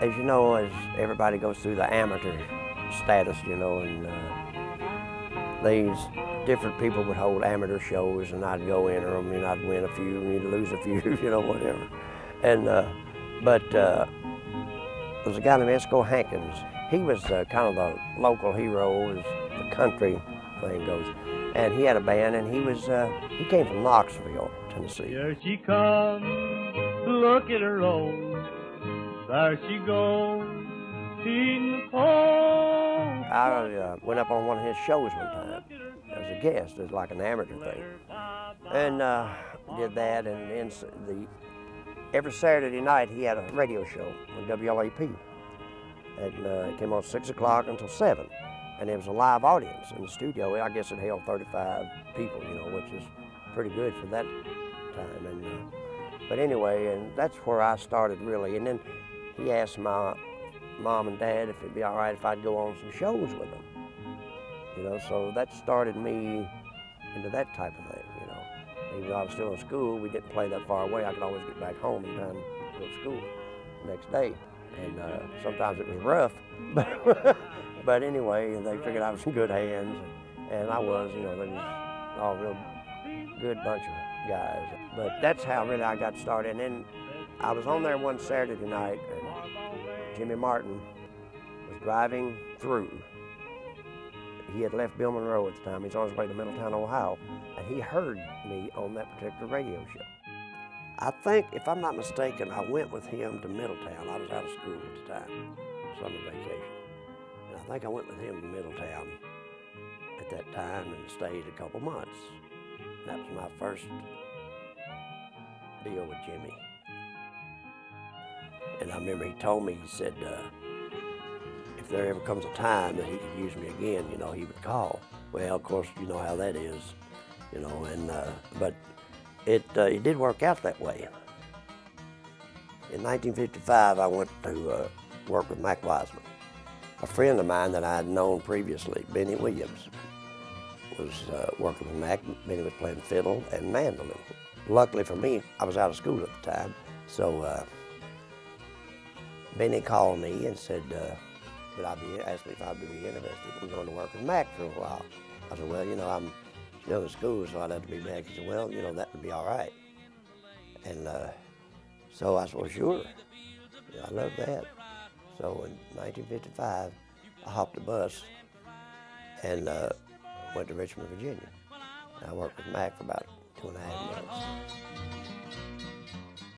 As you know, as everybody goes through the amateur status, you know, and these different people would hold amateur shows, and I'd go enter them, and I'd win a few, and you'd lose a few, you know, whatever. And but there was a guy named Esco Hankins. He was kind of the local hero, as the country thing goes. And he had a band, and he came from Knoxville, Tennessee. Here she comes, look at her roll. There she goes, in the cold. I went up on one of his shows one time as a guest, as like an amateur thing, and did that. And then every Saturday night he had a radio show on WLAP, and it came on 6 o'clock until 7, and there was a live audience in the studio. I guess it held 35 people, you know, which is pretty good for that time. And but anyway, and that's where I started really. And then he asked my mom and dad if it'd be all right if I'd go on some shows with them, you know. So that started me into that type of thing, you know. Even though I was still in school, we didn't play that far away. I could always get back home in time to go to school the next day. And sometimes it was rough, but anyway, they figured I was in good hands, and I was, you know. They was all real good bunch of guys. But that's how really I got started. And then I was on there one Saturday night, and Jimmy Martin was driving through. He had left Bill Monroe at the time. He's on his way to Middletown, Ohio, and he heard me on that particular radio show. I think, if I'm not mistaken, I went with him to Middletown. I was out of school at the time, summer vacation. And I think I went with him to Middletown at that time and stayed a couple months. That was my first deal with Jimmy. And I remember he told me, he said, if there ever comes a time that he could use me again, you know, he would call. Well, of course, you know how that is, you know, and but it did work out that way. In 1955, I went to work with Mac Wiseman. A friend of mine that I had known previously, Benny Williams, was working with Mac. Benny was playing fiddle and mandolin. Luckily for me, I was out of school at the time, so Benny called me and said, asked me if I'd be interested in going to work with Mac for a while. I said, well, you know, I'm still in school, so I'd have to be back. He said, well, you know, that would be all right. And so I said, well, sure. Yeah, I love that. So in 1955, I hopped a bus and went to Richmond, Virginia. I worked with Mac for about 2.5 months.